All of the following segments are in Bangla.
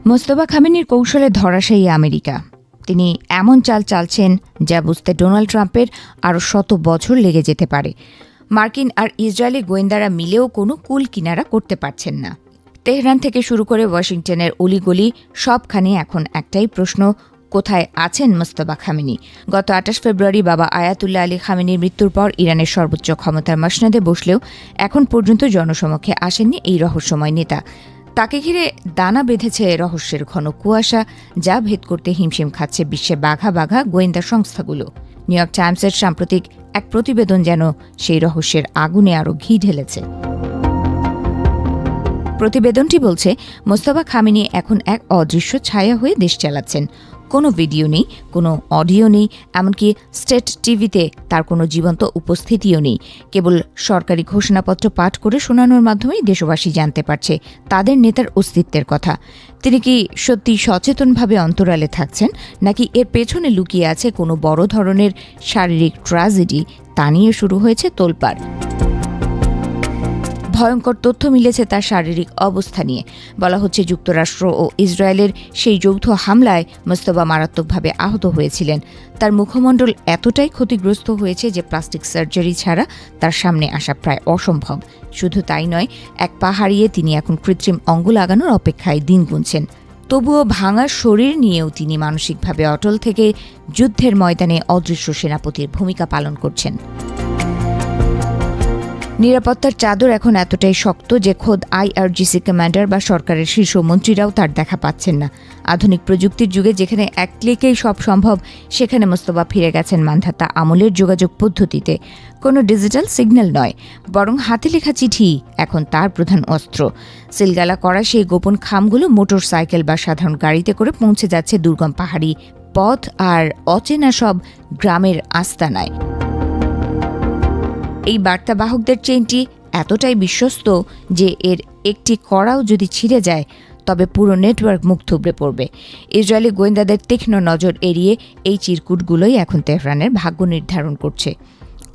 মোস্তফা খামেনির কৌশলে ধরাশায়ী আমেরিকা। তিনি এমন চাল চালছেন যা বুঝতে ডোনাল্ড ট্রাম্পের আরও 100 বছর লেগে যেতে পারে। মার্কিন আর ইসরায়েলি গোয়েন্দারা মিলেও কোনো কুল কিনারা করতে পারছেন না। তেহরান থেকে শুরু করে ওয়াশিংটনের অলিগলি সবখানে এখন একটাই প্রশ্ন, কোথায় আছেন মোস্তফা খামেনি? গত 28 ফেব্রুয়ারি বাবা আয়াতুল্লাহ আলী খামেনির মৃত্যুর পর ইরানের সর্বোচ্চ ক্ষমতার মসনদে বসলেও এখন পর্যন্ত জনসমক্ষে আসেননি এই রহস্যময় নেতা। তাকে ঘিরে দানা বেঁধেছে রহস্যের ঘন কুয়াশা, যা ভেদ করতে হিমশিম খাচ্ছে বিশ্বে বাঘা বাঘা গোয়েন্দা সংস্থাগুলো। নিউ ইয়র্ক টাইমসের সাম্প্রতিক এক প্রতিবেদন যেন সেই রহস্যের আগুনে আরও ঘি ঢেলেছে। প্রতিবেদনটি বলছে, মোস্তফা খামেনি এখন এক অদৃশ্য ছায়া হয়ে দেশ চালাচ্ছেন। কোনো ভিডিও নেই, কোনো অডিও নেই, এমনকি স্টেট টিভিতে তার কোনো জীবন্ত উপস্থিতিও নেই। কেবল সরকারি ঘোষণাপত্র পাঠ করে শোনানোর মাধ্যমেই দেশবাসী জানতে পারছে তাদের নেতার অস্তিত্বের কথা। তিনি কি সত্যি সচেতনভাবে অন্তরালে থাকছেন, নাকি এর পেছনে লুকিয়ে আছে কোনো বড় ধরনের শারীরিক ট্র্যাজেডি? তা নিয়ে শুরু হয়েছে তোলপাড়। ভয়ঙ্কর তথ্য মিলেছে তার শারীরিক অবস্থা নিয়ে। বলা হচ্ছে, যুক্তরাষ্ট্র ও ইসরায়েলের সেই যৌথ হামলায় মোস্তফা মারাত্মকভাবে আহত হয়েছিলেন। তার মুখমণ্ডল এতটাই ক্ষতিগ্রস্ত হয়েছে যে প্লাস্টিক সার্জারি ছাড়া তার সামনে আসা প্রায় অসম্ভব। শুধু তাই নয়, এক পা হারিয়ে তিনি এখন কৃত্রিম অঙ্গ লাগানোর অপেক্ষায় দিন গুনছেন। তবুও ভাঙা শরীর নিয়েও তিনি মানসিকভাবে অটল থেকে যুদ্ধের ময়দানে অদৃশ্য সেনাপতির ভূমিকা পালন করছেন। নিরাপত্তার চাদর এখন এতটাই শক্ত যে খোদ IRGC কমান্ডার বা সরকারের শীর্ষ মন্ত্রীরাও তার দেখা পাচ্ছেন না। আধুনিক প্রযুক্তির যুগে যেখানে এক ক্লিকেই সব সম্ভব, সেখানে মোস্তফা ফিরে গেছেন মানধাতা আমলের যোগাযোগ পদ্ধতিতে। কোনো ডিজিটাল সিগন্যাল নয়, বরং হাতে লেখা চিঠি এখন তার প্রধান অস্ত্র। সিলগালা করা সেই গোপন খামগুলো মোটর সাইকেল বা সাধারণ গাড়িতে করে পৌঁছে যাচ্ছে দুর্গম পাহাড়ি পথ আর অচেনা সব গ্রামের আস্তানায়। এই বার্তাবাহকদের চেইনটি এতটাই বিশ্বস্ত যে এর একটি কড়াও যদি ছিঁড়ে যায়, তবে পুরো নেটওয়ার্ক মুখ থুবড়ে পড়বে। ইসরায়েলি গোয়েন্দাদের তীক্ষ্ণ নজর এড়িয়ে এই চিরকুটগুলোই এখন তেহরানের ভাগ্য নির্ধারণ করছে।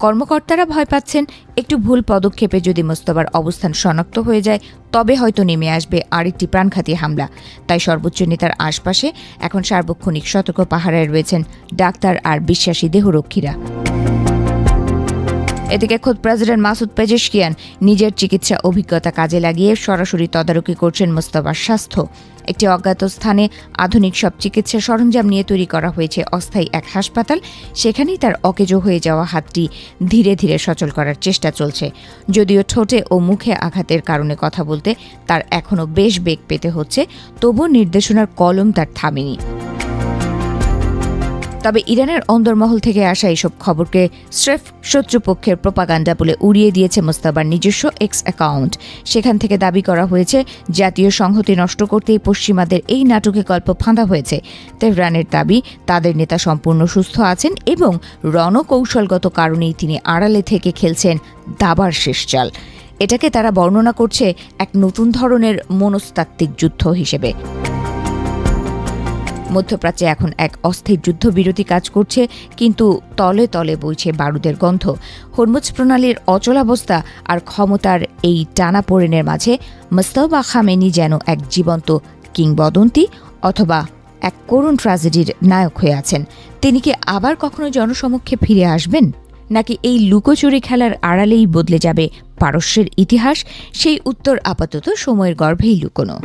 কর্মকর্তারা ভয় পাচ্ছেন, একটু ভুল পদক্ষেপে যদি মোস্তফার অবস্থান শনাক্ত হয়ে যায়, তবে হয়তো নেমে আসবে আরেকটি প্রাণঘাতী হামলা। তাই সর্বোচ্চ নেতার আশপাশে এখন সার্বক্ষণিক সতর্ক পাহারায় রয়েছেন ডাক্তার আর বিশ্বাসী দেহরক্ষীরা। এদিকে খোদ প্রেসিডেন্ট মাসুদ পেজেশকিয়ান নিজের চিকিৎসা অভিজ্ঞতা কাজে লাগিয়ে সরাসরি তদারকি করছেন মোস্তফার স্বাস্থ্য। একটি অজ্ঞাত স্থানে আধুনিক সব চিকিৎসা সরঞ্জাম নিয়ে তৈরি করা হয়েছে অস্থায়ী এক হাসপাতাল। সেখানেই তার অকেজো হয়ে যাওয়া হাতটি ধীরে ধীরে সচল করার চেষ্টা চলছে। যদিও ঠোঁটে ও মুখে আঘাতের কারণে কথা বলতে তার এখনও বেশ বেগ পেতে হচ্ছে, তবুও নির্দেশনার কলম তার থামেনি। তবে ইরানের অন্দরমহল থেকে আসা এইসব খবরকে স্রেফ শত্রুপক্ষের প্রোপাগান্ডা বলে উড়িয়ে দিয়েছে মোস্তফার নিজস্ব এক্স অ্যাকাউন্ট। সেখান থেকে দাবি করা হয়েছে, জাতীয় সংহতি নষ্ট করতেই পশ্চিমাদের এই নাটকে গল্প ফাঁদা হয়েছে। তেহরানের দাবি, তাদের নেতা সম্পূর্ণ সুস্থ আছেন এবং রণকৌশলগত কারণেই তিনি আড়ালে থেকে খেলছেন দাবার শেষ চাল। এটাকে তারা বর্ণনা করছে এক নতুন ধরনের মনস্তাত্ত্বিক যুদ্ধ হিসেবে। মধ্যপ্রাচ্যে এখন এক অস্থির যুদ্ধবিরতি কাজ করছে, কিন্তু তলে তলে বইছে বারুদের গন্ধ। হরমুজ প্রণালীর অচলাবস্থা আর ক্ষমতার এই টানাপোড়েনের মাঝে মোস্তফা খামেনি যেন এক জীবন্ত কিংবদন্তি অথবা এক করুণ ট্র্যাজেডির নায়ক হয়ে আছেন। তিনি কি আবার কখনো জনসমক্ষে ফিরে আসবেন, নাকি এই লুকোচুরি খেলার আড়ালেই বদলে যাবে পারস্যের ইতিহাস? সেই উত্তর আপাতত সময়ের গর্ভেই লুকোনো।